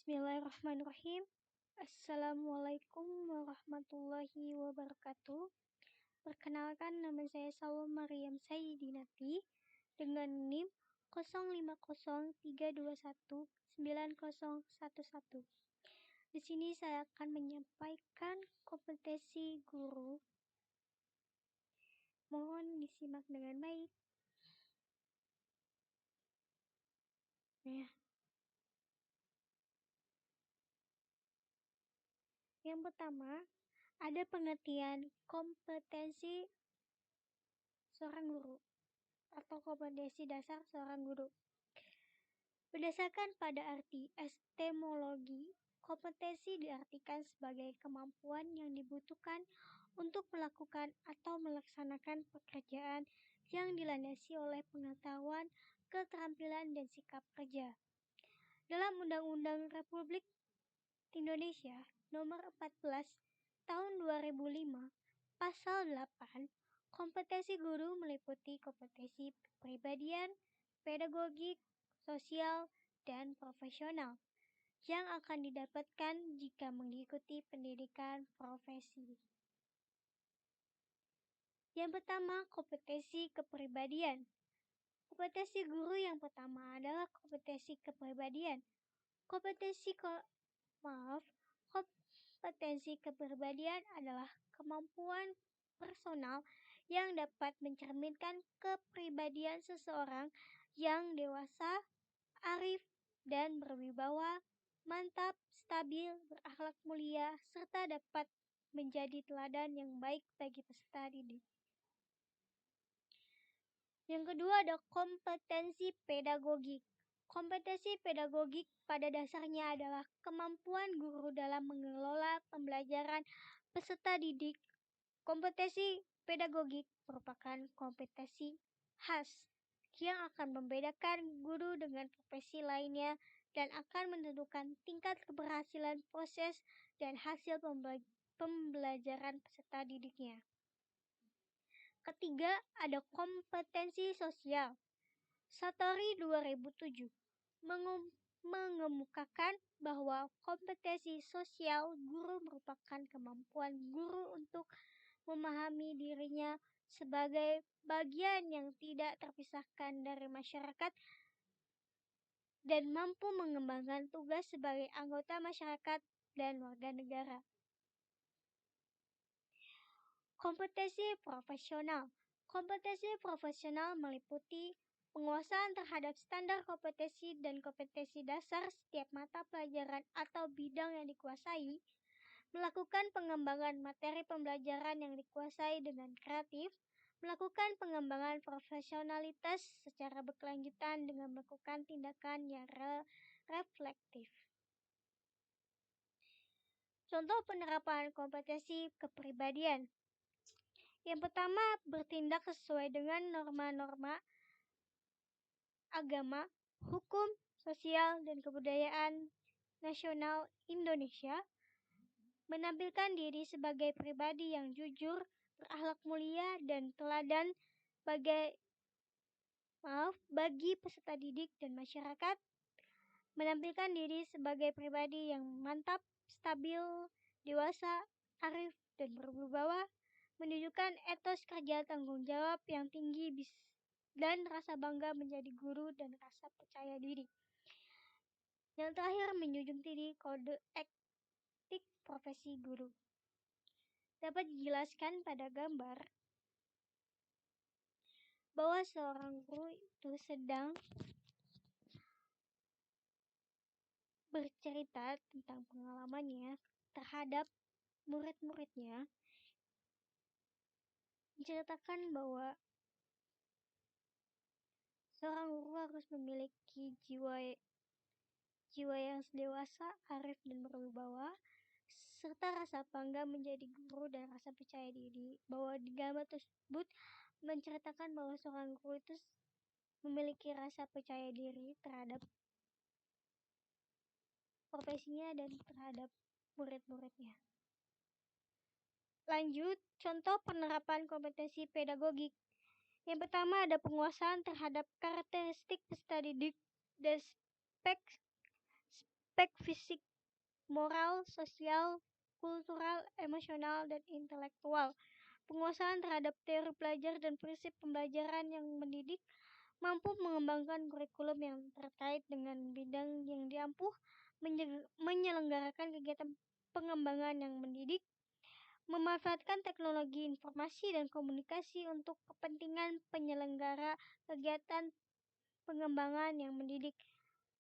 Bismillahirrahmanirrahim. Assalamualaikum warahmatullahi wabarakatuh. Perkenalkan, nama saya Salwa Maryam Sayyidinati dengan NIM 0503219011. Di sini saya akan menyampaikan kompetensi guru. Mohon disimak dengan baik. Yang pertama, ada pengertian kompetensi seorang guru atau kompetensi dasar seorang guru. Berdasarkan pada arti epistemologi, kompetensi diartikan sebagai kemampuan yang dibutuhkan untuk melakukan atau melaksanakan pekerjaan yang dilandasi oleh pengetahuan, keterampilan, dan sikap kerja. Dalam Undang-Undang Republik Indonesia Nomor 14 Tahun 2005, Pasal 8, kompetensi guru meliputi kompetensi kepribadian, pedagogik, sosial, dan profesional yang akan didapatkan jika mengikuti pendidikan profesi. Yang pertama, kompetensi kepribadian. Kompetensi guru yang pertama adalah kompetensi kepribadian. Kompetensi kepribadian adalah kemampuan personal yang dapat mencerminkan kepribadian seseorang yang dewasa, arif, dan berwibawa, mantap, stabil, berakhlak mulia, serta dapat menjadi teladan yang baik bagi peserta didik. Yang kedua ada kompetensi pedagogik. Kompetensi pedagogik pada dasarnya adalah kemampuan guru dalam mengelola pembelajaran peserta didik. Kompetensi pedagogik merupakan kompetensi khas yang akan membedakan guru dengan profesi lainnya dan akan menentukan tingkat keberhasilan proses dan hasil pembelajaran peserta didiknya. Ketiga, ada kompetensi sosial. Satori 2007 mengemukakan bahwa kompetensi sosial guru merupakan kemampuan guru untuk memahami dirinya sebagai bagian yang tidak terpisahkan dari masyarakat dan mampu mengembangkan tugas sebagai anggota masyarakat dan warga negara. Kompetensi profesional. Kompetensi profesional meliputi penguasaan terhadap standar kompetensi dan kompetensi dasar setiap mata pelajaran atau bidang yang dikuasai, melakukan pengembangan materi pembelajaran yang dikuasai dengan kreatif, melakukan pengembangan profesionalitas secara berkelanjutan dengan melakukan tindakan yang reflektif. Contoh penerapan kompetensi kepribadian. Yang pertama, bertindak sesuai dengan norma-norma agama, hukum, sosial, dan kebudayaan nasional Indonesia, menampilkan diri sebagai pribadi yang jujur, berakhlak mulia, dan teladan bagi peserta didik dan masyarakat, menampilkan diri sebagai pribadi yang mantap, stabil, dewasa, arif, dan berwibawa, menunjukkan etos kerja tanggung jawab yang tinggi dan rasa bangga menjadi guru dan rasa percaya diri. Yang terakhir, menjunjung tinggi kode etik profesi guru. Dapat dijelaskan pada gambar bahwa seorang guru itu sedang bercerita tentang pengalamannya terhadap murid-muridnya, menceritakan bahwa seorang guru harus memiliki jiwa yang dewasa, arif, dan berwibawa, serta rasa bangga menjadi guru dan rasa percaya diri. Bahwa di gambar tersebut menceritakan bahwa seorang guru itu memiliki rasa percaya diri terhadap profesinya dan terhadap murid-muridnya. Lanjut, contoh penerapan kompetensi pedagogik. Yang pertama ada penguasaan terhadap karakteristik peserta didik dan aspek fisik, moral, sosial, kultural, emosional, dan intelektual. Penguasaan terhadap teori belajar dan prinsip pembelajaran yang mendidik mampu mengembangkan kurikulum yang terkait dengan bidang yang diampu, menyelenggarakan kegiatan pengembangan yang mendidik, memanfaatkan teknologi informasi dan komunikasi untuk kepentingan penyelenggara kegiatan pengembangan yang mendidik,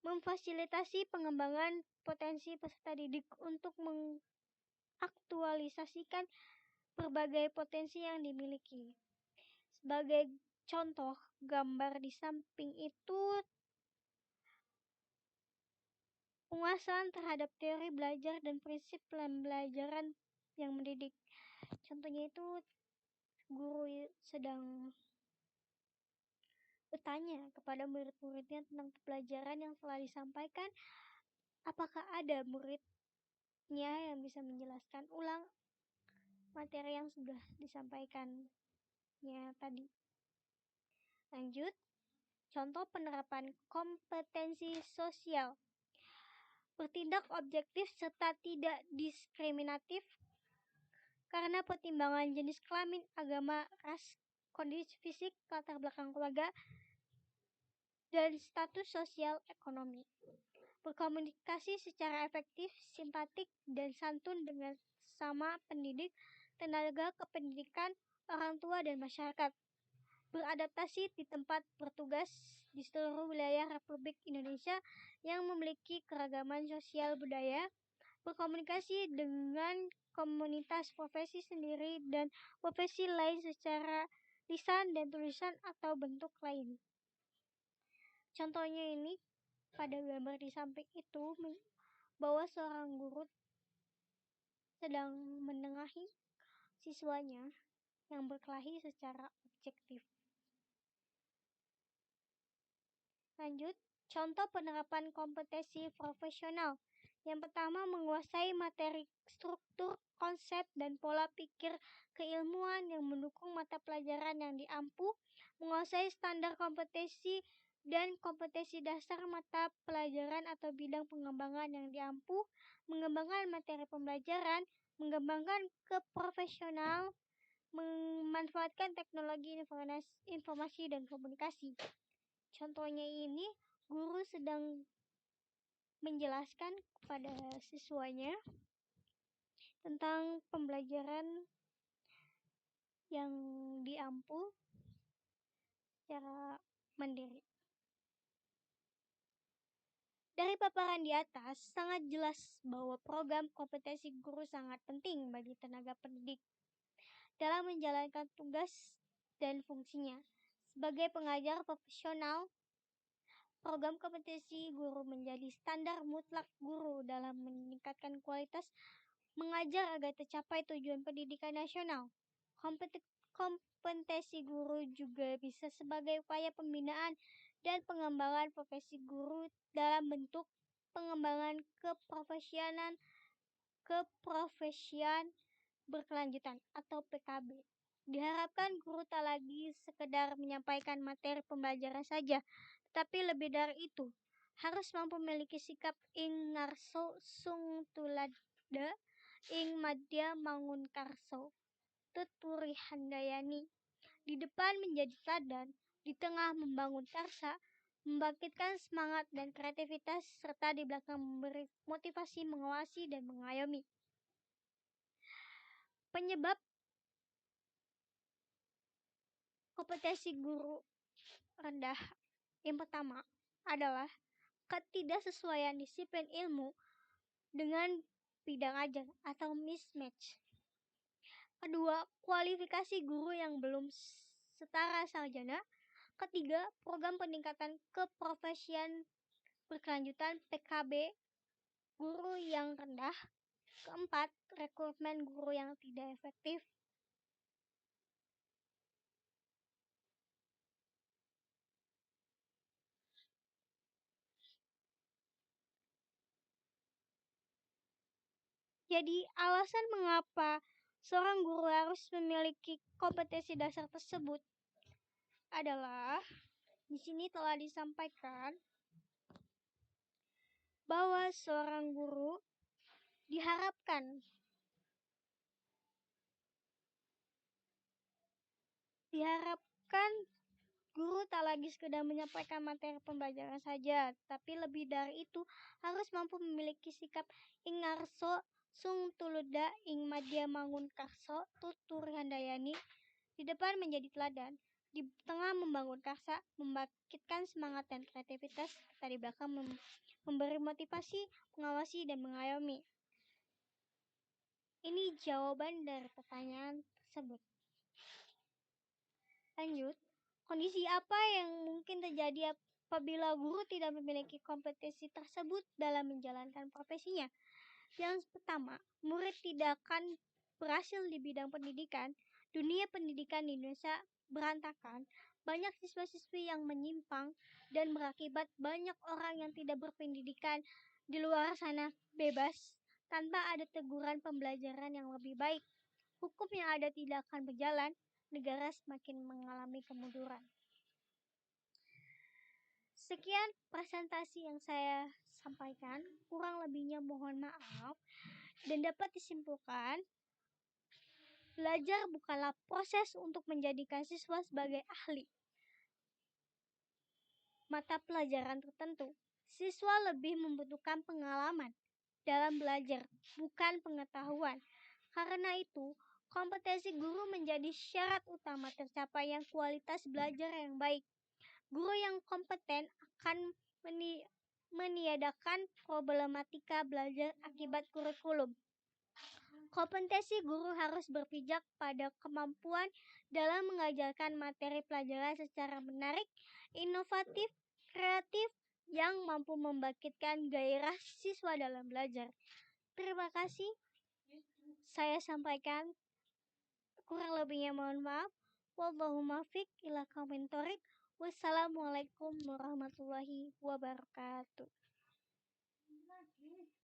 memfasilitasi pengembangan potensi peserta didik untuk mengaktualisasikan berbagai potensi yang dimiliki. Sebagai contoh gambar di samping itu, penguasaan terhadap teori belajar dan prinsip pembelajaran yang mendidik. Contohnya itu guru sedang bertanya kepada murid-muridnya tentang pelajaran yang telah disampaikan. Apakah ada muridnya yang bisa menjelaskan ulang materi yang sudah disampaikannya tadi? Lanjut, contoh penerapan kompetensi sosial. Bertindak objektif serta tidak diskriminatif karena pertimbangan jenis kelamin, agama, ras, kondisi fisik, latar belakang keluarga, dan status sosial ekonomi. Berkomunikasi secara efektif, simpatik, dan santun dengan sama pendidik, tenaga kependidikan, orang tua, dan masyarakat. Beradaptasi di tempat bertugas di seluruh wilayah Republik Indonesia yang memiliki keragaman sosial budaya, berkomunikasi dengan komunitas profesi sendiri dan profesi lain secara lisan dan tulisan atau bentuk lain. Contohnya ini pada gambar di samping itu bahwa seorang guru sedang menengahi siswanya yang berkelahi secara objektif. Lanjut, contoh penerapan kompetensi profesional. Yang pertama, menguasai materi, struktur, konsep, dan pola pikir keilmuan yang mendukung mata pelajaran yang diampu, menguasai standar kompetensi dan kompetensi dasar mata pelajaran atau bidang pengembangan yang diampu, mengembangkan materi pembelajaran, mengembangkan keprofesional, memanfaatkan teknologi informasi dan komunikasi. Contohnya ini, guru sedang menjelaskan kepada siswanya tentang pembelajaran yang diampu secara mandiri. Dari paparan di atas, sangat jelas bahwa program kompetensi guru sangat penting bagi tenaga pendidik dalam menjalankan tugas dan fungsinya. Sebagai pengajar profesional, program kompetensi guru menjadi standar mutlak guru dalam meningkatkan kualitas mengajar agar tercapai tujuan pendidikan nasional. Kompetensi guru juga bisa sebagai upaya pembinaan dan pengembangan profesi guru dalam bentuk pengembangan keprofesian berkelanjutan atau PKB. Diharapkan guru tak lagi sekedar menyampaikan materi pembelajaran saja, tetapi lebih dari itu, harus mampu memiliki sikap ing ngarso sung tulada ing madya mangun karso tuturi handayani. Di depan menjadi teladan, di tengah membangun karsa, membangkitkan semangat dan kreativitas, serta di belakang memberi motivasi, mengawasi, dan mengayomi. Penyebab kompetensi guru rendah yang pertama adalah ketidaksesuaian disiplin ilmu dengan bidang ajar atau mismatch. Kedua, kualifikasi guru yang belum setara sarjana. Ketiga, program peningkatan keprofesian berkelanjutan PKB guru yang rendah. Keempat, rekrutmen guru yang tidak efektif. Jadi, alasan mengapa seorang guru harus memiliki kompetensi dasar tersebut adalah di sini telah disampaikan bahwa seorang guru diharapkan guru tak lagi sekedar menyampaikan materi pembelajaran saja, tapi lebih dari itu harus mampu memiliki sikap ingarso sung tuluda ing madya mangun karso tutur handayani, di depan menjadi teladan, di tengah membangun karsa, membangkitkan semangat dan kreativitas, serta di belakang memberi motivasi, mengawasi, dan mengayomi. Ini jawaban dari pertanyaan tersebut. Lanjut, kondisi apa yang mungkin terjadi apabila guru tidak memiliki kompetensi tersebut dalam menjalankan profesinya? Yang pertama, murid tidak akan berhasil di bidang pendidikan. Dunia pendidikan di Indonesia berantakan, banyak siswa-siswi yang menyimpang, dan berakibat banyak orang yang tidak berpendidikan di luar sana bebas tanpa ada teguran pembelajaran yang lebih baik. Hukum yang ada tidak akan berjalan, negara semakin mengalami kemunduran. Sekian presentasi yang saya sampaikan, kurang lebihnya mohon maaf, dan dapat disimpulkan, belajar bukanlah proses untuk menjadikan siswa sebagai ahli mata pelajaran tertentu. Siswa lebih membutuhkan pengalaman dalam belajar, bukan pengetahuan. Karena itu, kompetensi guru menjadi syarat utama tercapainya kualitas belajar yang baik. Guru yang kompeten akan meniadakan problematika belajar akibat kurikulum. Kompetensi guru harus berpijak pada kemampuan dalam mengajarkan materi pelajaran secara menarik, inovatif, kreatif, yang mampu membangkitkan gairah siswa dalam belajar. Terima kasih. Saya sampaikan, kurang lebihnya mohon maaf. Wallahu muwaffiq ila aqwamit thoriq. Wassalamualaikum warahmatullahi wabarakatuh.